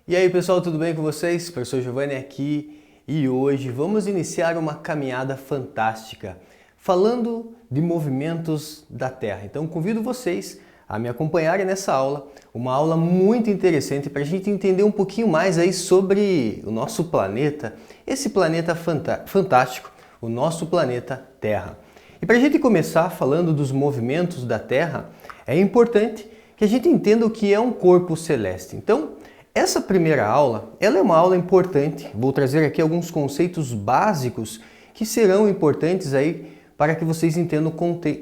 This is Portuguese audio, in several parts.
E aí pessoal, tudo bem com vocês? Professor Giovanni aqui e hoje vamos iniciar uma caminhada fantástica falando de movimentos da Terra. Então convido vocês a me acompanharem nessa aula, uma aula muito interessante para a gente entender um pouquinho mais aí sobre o nosso planeta, esse planeta fantástico, o nosso planeta Terra. E para a gente começar falando dos movimentos da Terra, é importante que a gente entenda o que é um corpo celeste. Então, essa primeira aula, ela é uma aula importante. Vou trazer aqui alguns conceitos básicos que serão importantes aí para que vocês entendam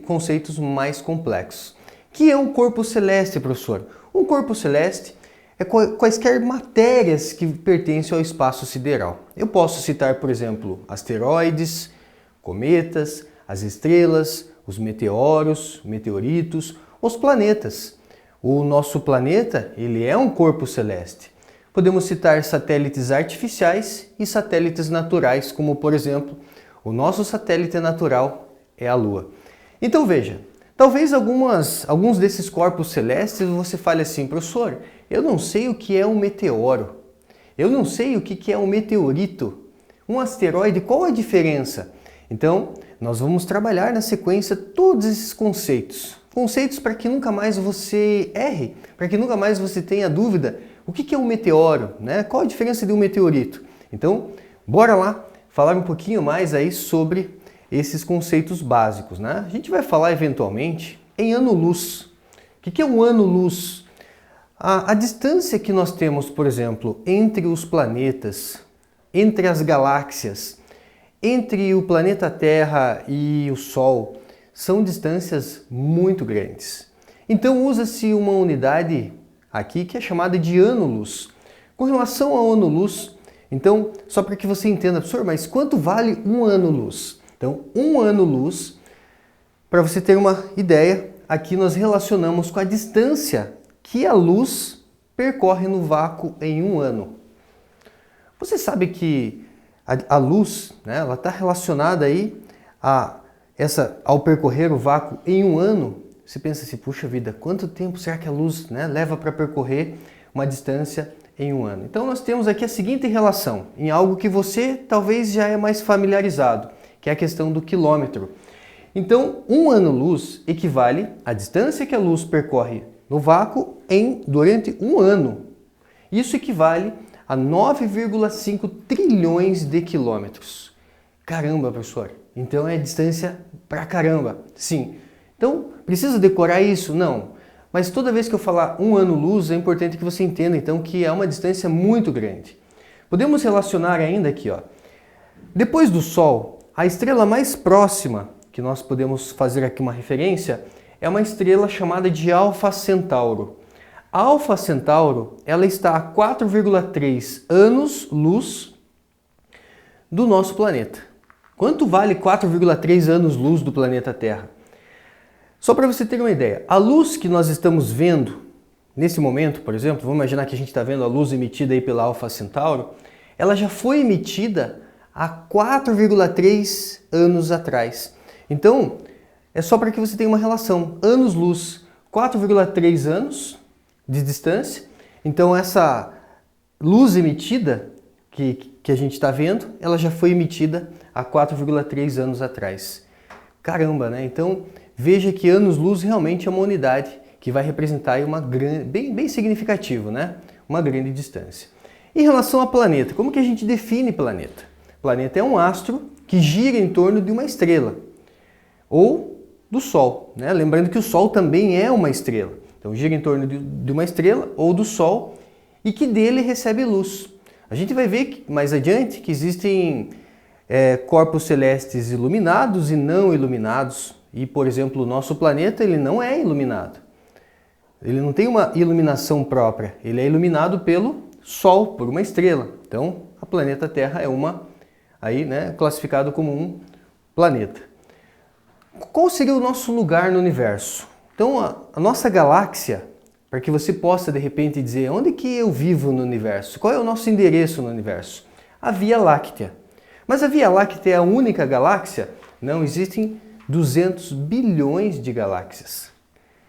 conceitos mais complexos. Que é um corpo celeste, professor? Um corpo celeste é quaisquer matérias que pertencem ao espaço sideral. Eu posso citar, por exemplo, asteroides, cometas, as estrelas, os meteoros, meteoritos, os planetas. O nosso planeta, ele é um corpo celeste. Podemos citar satélites artificiais e satélites naturais, como por exemplo, o nosso satélite natural é a Lua. Então veja, talvez alguns desses corpos celestes você fale assim, professor, eu não sei o que é um meteoro, eu não sei o que é um meteorito, um asteroide, qual a diferença? Então, nós vamos trabalhar na sequência todos esses conceitos. Conceitos para que nunca mais você erre, para que nunca mais você tenha dúvida o que é um meteoro, né? Qual a diferença de um meteorito. Então, bora lá falar um pouquinho mais aí sobre esses conceitos básicos, né? A gente vai falar eventualmente em ano-luz. O que é um ano-luz? A distância que nós temos, por exemplo, entre os planetas, entre as galáxias, entre o planeta Terra e o Sol, são distâncias muito grandes. Então usa-se uma unidade aqui que é chamada de ano-luz. Com relação ao ano-luz, então, só para que você entenda, professor, mas quanto vale um ano-luz? Então, um ano-luz, para você ter uma ideia, aqui nós relacionamos com a distância que a luz percorre no vácuo em um ano. Você sabe que a luz, né, ela está relacionada aí ao percorrer o vácuo em um ano. Você pensa assim, puxa vida, quanto tempo será que a luz, né, leva para percorrer uma distância em um ano? Então nós temos aqui a seguinte relação, em algo que você talvez já é mais familiarizado, que é a questão do quilômetro. Então, um ano-luz equivale à distância que a luz percorre no vácuo durante um ano. Isso equivale a 9,5 trilhões de quilômetros. Caramba, professor! Então é distância pra caramba. Sim. Então, precisa decorar isso? Não. Mas toda vez que eu falar um ano-luz, é importante que você entenda então que é uma distância muito grande. Podemos relacionar ainda aqui, ó. Depois do Sol, a estrela mais próxima que nós podemos fazer aqui uma referência é uma estrela chamada de Alfa Centauro. A Alfa Centauro, ela está a 4,3 anos-luz do nosso planeta. Quanto vale 4,3 anos-luz do planeta Terra? Só para você ter uma ideia, a luz que nós estamos vendo nesse momento, por exemplo, vamos imaginar que a gente está vendo a luz emitida aí pela Alfa Centauro, ela já foi emitida há 4,3 anos atrás. Então, é só para que você tenha uma relação. Anos-luz, 4,3 anos de distância. Então, essa luz emitida que a gente está vendo, ela já foi emitida há 4,3 anos atrás. Caramba, né? Então, veja que anos-luz realmente é uma unidade que vai representar uma grande, bem significativo, né? Uma grande distância. Em relação a planeta, como que a gente define planeta? Planeta é um astro que gira em torno de uma estrela ou do Sol, né? Lembrando que o Sol também é uma estrela. Então, gira em torno de uma estrela ou do Sol e que dele recebe luz. A gente vai ver mais adiante que existem corpos celestes iluminados e não iluminados. E, por exemplo, o nosso planeta ele não é iluminado. Ele não tem uma iluminação própria. Ele é iluminado pelo Sol, por uma estrela. Então, a planeta Terra é classificado como um planeta. Qual seria o nosso lugar no universo? Então, a nossa galáxia, para que você possa de repente dizer onde que eu vivo no universo, qual é o nosso endereço no universo? A Via Láctea. Mas a Via Láctea é a única galáxia? Não, existem 200 bilhões de galáxias.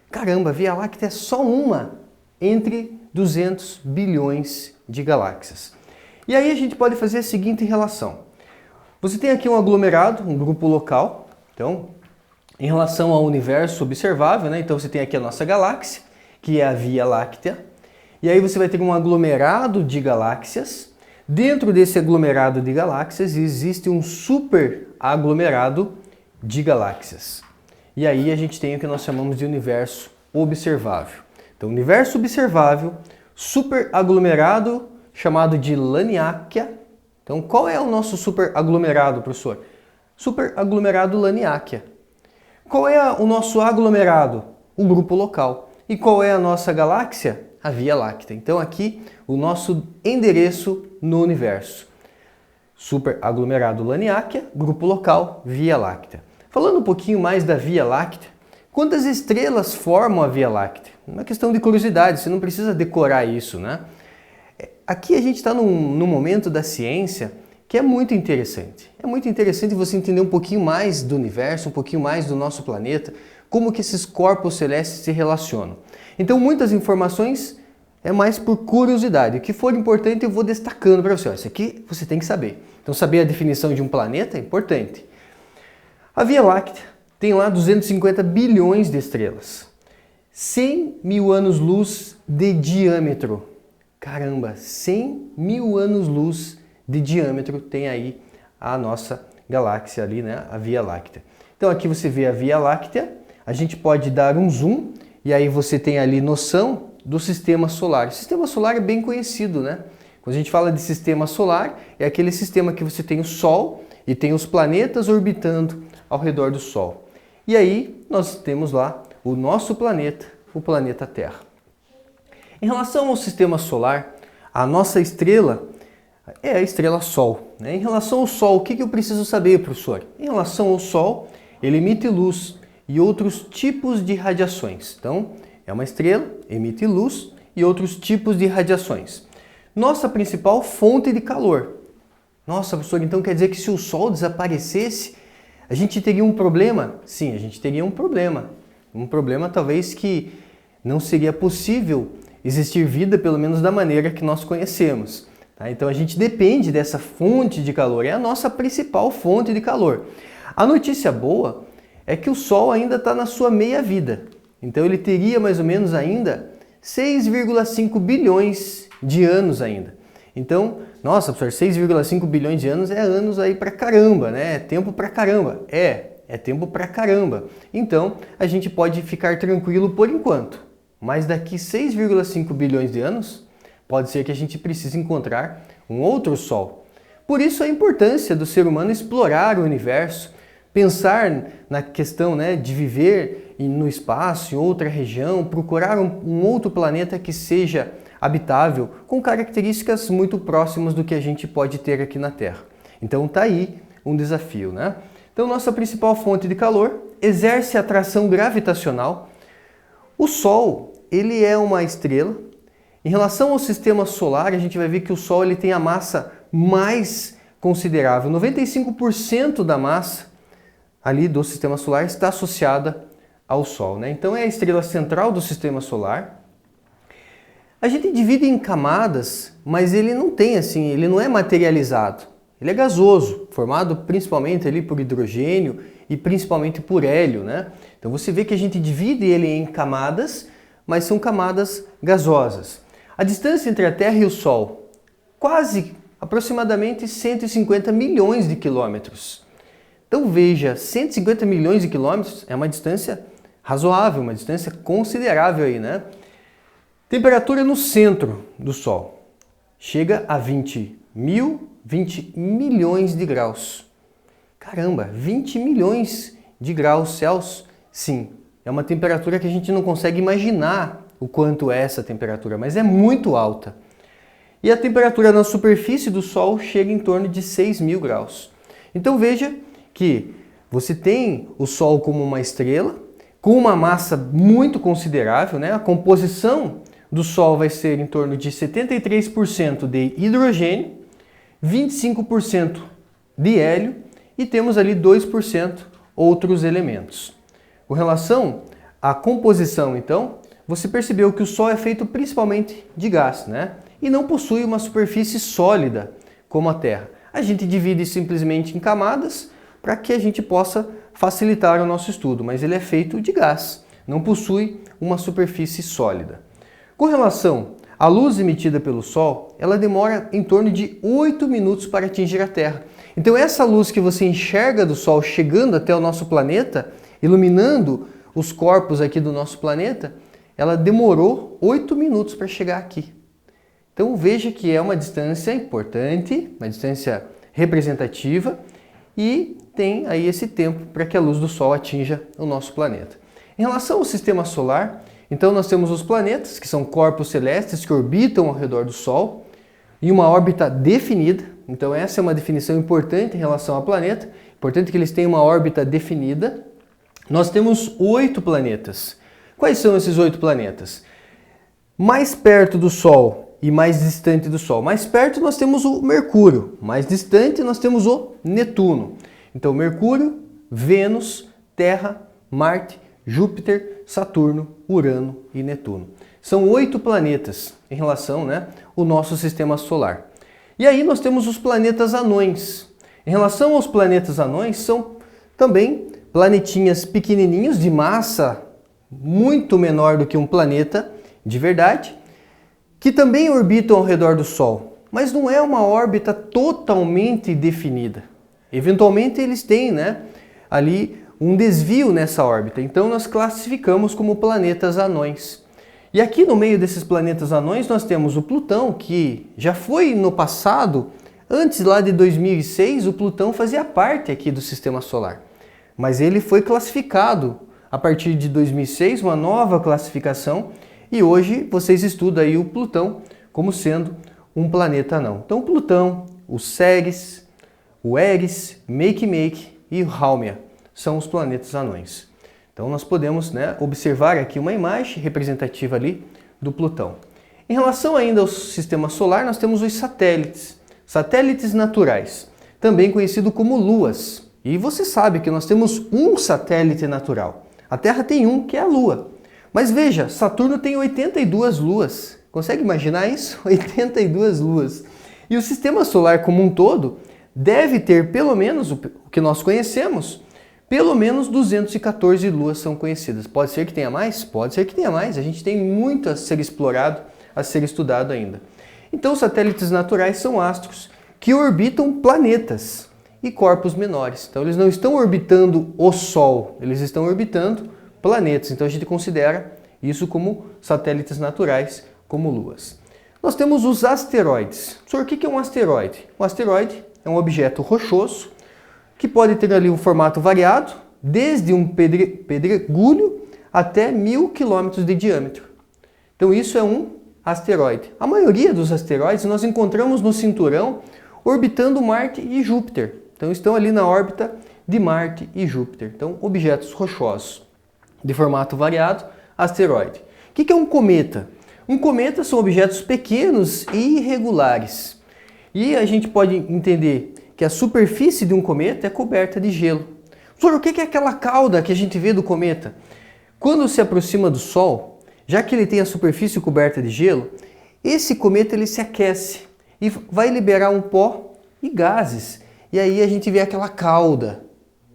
Caramba, a Via Láctea é só uma entre 200 bilhões de galáxias. E aí a gente pode fazer a seguinte relação. Você tem aqui um aglomerado, um grupo local. Então, em relação ao universo observável, né? Então você tem aqui a nossa galáxia, que é a Via Láctea. E aí você vai ter um aglomerado de galáxias. Dentro desse aglomerado de galáxias existe um super aglomerado de galáxias. E aí a gente tem o que nós chamamos de universo observável. Então, universo observável, super aglomerado chamado de Laniakea. Então, qual é o nosso super aglomerado, professor? Super aglomerado Laniakea. Qual é o nosso aglomerado? O grupo local. E qual é a nossa galáxia? A Via Láctea. Então, aqui o nosso endereço no universo. Super aglomerado Laniakea, grupo local, Via Láctea. Falando um pouquinho mais da Via Láctea, quantas estrelas formam a Via Láctea? Uma questão de curiosidade, você não precisa decorar isso, né? Aqui a gente está num momento da ciência que é muito interessante. É muito interessante você entender um pouquinho mais do universo, um pouquinho mais do nosso planeta, como que esses corpos celestes se relacionam. Então, muitas informações é mais por curiosidade. O que for importante eu vou destacando para você. Isso aqui você tem que saber. Então, saber a definição de um planeta é importante. A Via Láctea tem lá 250 bilhões de estrelas. 100 mil anos-luz de diâmetro. Caramba, 100 mil anos-luz de diâmetro tem aí a nossa galáxia ali, né? A Via Láctea. Então aqui você vê a Via Láctea, a gente pode dar um zoom e aí você tem ali noção do sistema solar. O sistema solar é bem conhecido, né? Quando a gente fala de sistema solar, é aquele sistema que você tem o Sol e tem os planetas orbitando ao redor do Sol. E aí nós temos lá o nosso planeta, o planeta Terra. Em relação ao sistema solar, a nossa estrela é a estrela Sol, né? Em relação ao Sol, o que eu preciso saber, professor? Em relação ao Sol, ele emite luz e outros tipos de radiações. Então, é uma estrela, emite luz e outros tipos de radiações. Nossa principal fonte de calor. Nossa, professor, então quer dizer que se o Sol desaparecesse, a gente teria um problema? Sim, a gente teria um problema. Um problema talvez que não seria possível existir vida, pelo menos da maneira que nós conhecemos. Tá? Então a gente depende dessa fonte de calor, é a nossa principal fonte de calor. A notícia boa é que o Sol ainda está na sua meia-vida. Então ele teria mais ou menos ainda 6,5 bilhões de anos ainda. Então, nossa, professor, 6,5 bilhões de anos é anos aí pra caramba, né? É tempo pra caramba. É tempo pra caramba. Então, a gente pode ficar tranquilo por enquanto. Mas daqui 6,5 bilhões de anos, pode ser que a gente precise encontrar um outro Sol. Por isso a importância do ser humano explorar o universo, pensar na questão, né, de viver no espaço, em outra região, procurar um outro planeta que seja habitável, com características muito próximas do que a gente pode ter aqui na Terra. Então tá aí um desafio, né? Então nossa principal fonte de calor exerce atração gravitacional. O Sol, ele é uma estrela. Em relação ao sistema solar, a gente vai ver que o Sol ele tem a massa mais considerável. 95% da massa ali do sistema solar está associada ao Sol, né? Então é a estrela central do sistema solar. A gente divide em camadas, mas ele não tem assim, ele não é materializado. Ele é gasoso, formado principalmente ali por hidrogênio e principalmente por hélio, né? Então você vê que a gente divide ele em camadas, mas são camadas gasosas. A distância entre a Terra e o Sol, aproximadamente 150 milhões de quilômetros. Então veja, 150 milhões de quilômetros é uma distância razoável, uma distância considerável aí, né? Temperatura no centro do Sol chega a 20 milhões de graus. Caramba, 20 milhões de graus Celsius? Sim, é uma temperatura que a gente não consegue imaginar o quanto é essa temperatura, mas é muito alta. E a temperatura na superfície do Sol chega em torno de 6 mil graus. Então veja que você tem o Sol como uma estrela, com uma massa muito considerável, né? A composição do Sol vai ser em torno de 73% de hidrogênio, 25% de hélio e temos ali 2% outros elementos. Com relação à composição, então, você percebeu que o Sol é feito principalmente de gás, né? e não possui uma superfície sólida como a Terra. A gente divide simplesmente em camadas para que a gente possa facilitar o nosso estudo, mas ele é feito de gás, não possui uma superfície sólida. Com relação à luz emitida pelo Sol, ela demora em torno de 8 minutos para atingir a Terra. Então essa luz que você enxerga do Sol chegando até o nosso planeta, iluminando os corpos aqui do nosso planeta, ela demorou 8 minutos para chegar aqui. Então veja que é uma distância importante, uma distância representativa e tem aí esse tempo para que a luz do Sol atinja o nosso planeta. Em relação ao sistema solar, então nós temos os planetas, que são corpos celestes que orbitam ao redor do Sol, em uma órbita definida. Então essa é uma definição importante em relação ao planeta, importante que eles tenham uma órbita definida. Nós temos 8 planetas. Quais são esses 8 planetas? Mais perto do Sol e mais distante do Sol. Mais perto nós temos o Mercúrio, mais distante nós temos o Netuno. Então Mercúrio, Vênus, Terra, Marte, Júpiter, Saturno, Urano e Netuno. São 8 planetas em relação ao nosso sistema solar. E aí nós temos os planetas anões. Em relação aos planetas anões, são também planetinhas pequenininhos de massa muito menor do que um planeta de verdade, que também orbitam ao redor do Sol, mas não é uma órbita totalmente definida. Eventualmente eles têm ali um desvio nessa órbita, então nós classificamos como planetas anões. E aqui no meio desses planetas anões nós temos o Plutão, que já foi no passado, antes lá de 2006, o Plutão fazia parte aqui do Sistema Solar. Mas ele foi classificado a partir de 2006, uma nova classificação, e hoje vocês estudam aí o Plutão como sendo um planeta anão. Então Plutão, o Ceres, o Eris, Makemake e o Haumea são os planetas anões. Então nós podemos observar aqui uma imagem representativa ali do Plutão. Em relação ainda ao Sistema Solar, nós temos os satélites, satélites naturais, também conhecido como luas. E você sabe que nós temos um satélite natural. A Terra tem um, que é a Lua. Mas veja, Saturno tem 82 luas. Consegue imaginar isso? 82 luas. E o Sistema Solar como um todo deve ter pelo menos, o que nós conhecemos, pelo menos 214 luas são conhecidas. Pode ser que tenha mais? Pode ser que tenha mais. A gente tem muito a ser explorado, a ser estudado ainda. Então, satélites naturais são astros que orbitam planetas e corpos menores. Então, eles não estão orbitando o Sol, eles estão orbitando planetas. Então, a gente considera isso como satélites naturais, como luas. Nós temos os asteroides. Senhor, o que é um asteroide? Um asteroide é um objeto rochoso que pode ter ali um formato variado, desde um pedregulho até 1000 km de diâmetro. Então isso é um asteroide. A maioria dos asteroides nós encontramos no cinturão orbitando Marte e Júpiter. Então estão ali na órbita de Marte e Júpiter. Então objetos rochosos de formato variado, asteroide. O que é um cometa? Um cometa são objetos pequenos e irregulares. E a gente pode entender que a superfície de um cometa é coberta de gelo. Senhor, o que é aquela cauda que a gente vê do cometa? Quando se aproxima do Sol, já que ele tem a superfície coberta de gelo, esse cometa ele se aquece e vai liberar um pó e gases. E aí a gente vê aquela cauda.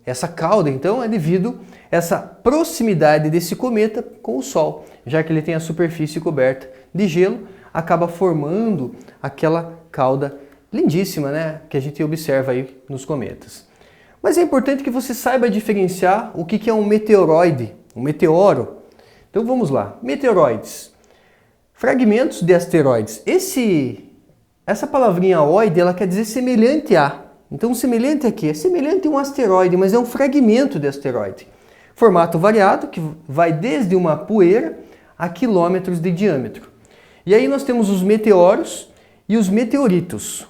Essa cauda, então, é devido a essa proximidade desse cometa com o Sol. Já que ele tem a superfície coberta de gelo, acaba formando aquela cauda lindíssima, que a gente observa aí nos cometas. Mas é importante que você saiba diferenciar o que é um meteoroide, um meteoro. Então vamos lá, meteoroides, fragmentos de asteroides. Essa palavrinha oide, ela quer dizer semelhante a. Então semelhante a quê? É semelhante a um asteroide, mas é um fragmento de asteroide. Formato variado, que vai desde uma poeira a quilômetros de diâmetro. E aí nós temos os meteoros e os meteoritos.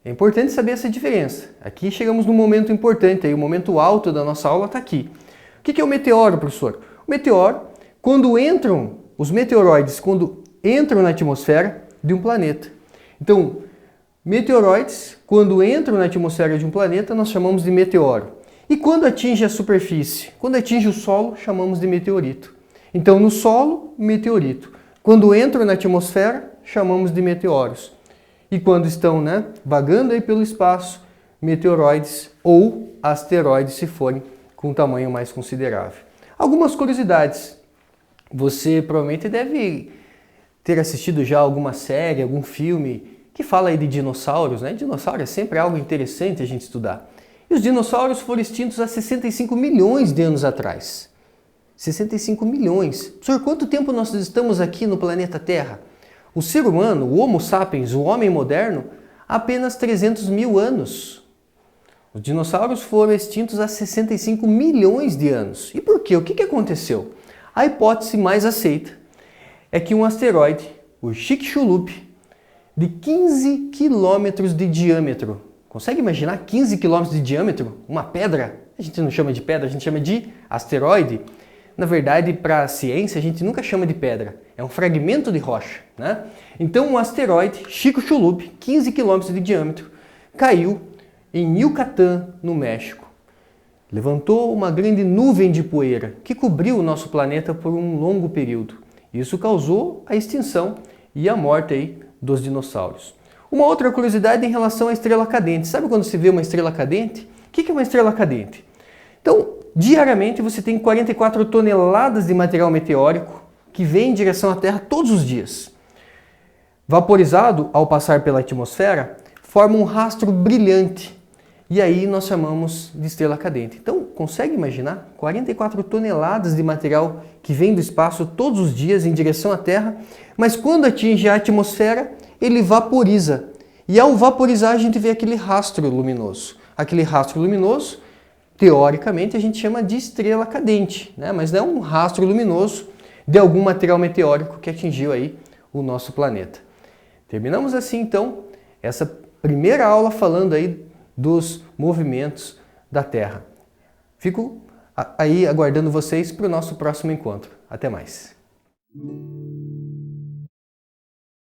É importante saber essa diferença. Aqui chegamos num momento importante, aí, o momento alto da nossa aula está aqui. O que é o meteoro, professor? O meteoro, os meteoroides, quando entram na atmosfera de um planeta. Então, meteoroides, quando entram na atmosfera de um planeta, nós chamamos de meteoro. E quando atinge a superfície, quando atinge o solo, chamamos de meteorito. Então, no solo, meteorito. Quando entram na atmosfera, chamamos de meteoros. E quando estão, vagando aí pelo espaço, meteoroides ou asteroides, se forem com um tamanho mais considerável. Algumas curiosidades. Você provavelmente deve ter assistido já alguma série, algum filme que fala aí de dinossauros, Dinossauro é sempre algo interessante a gente estudar. E os dinossauros foram extintos há 65 milhões de anos atrás. 65 milhões. Por quanto tempo nós estamos aqui no planeta Terra? O ser humano, o Homo sapiens, o homem moderno, há apenas 300 mil anos. Os dinossauros foram extintos há 65 milhões de anos. E por quê? O que aconteceu? A hipótese mais aceita é que um asteroide, o Chicxulub, de 15 quilômetros de diâmetro. Consegue imaginar 15 quilômetros de diâmetro? Uma pedra? A gente não chama de pedra, a gente chama de asteroide. Na verdade, para a ciência, a gente nunca chama de pedra. É um fragmento de rocha. Então, um asteroide, Chicxulub, 15 quilômetros de diâmetro, caiu em Yucatán, no México. Levantou uma grande nuvem de poeira que cobriu o nosso planeta por um longo período. Isso causou a extinção e a morte aí dos dinossauros. Uma outra curiosidade em relação à estrela cadente. Sabe quando se vê uma estrela cadente? O que é uma estrela cadente? Então, diariamente você tem 44 toneladas de material meteórico que vem em direção à Terra todos os dias. Vaporizado, ao passar pela atmosfera, forma um rastro brilhante. E aí nós chamamos de estrela cadente. Então, consegue imaginar? 44 toneladas de material que vem do espaço todos os dias em direção à Terra, mas quando atinge a atmosfera, ele vaporiza. E ao vaporizar, a gente vê aquele rastro luminoso. Aquele rastro luminoso, teoricamente, a gente chama de estrela cadente, mas não é um rastro luminoso de algum material meteórico que atingiu aí o nosso planeta. Terminamos assim, então, essa primeira aula falando aí dos movimentos da Terra. Fico aí aguardando vocês para o nosso próximo encontro. Até mais!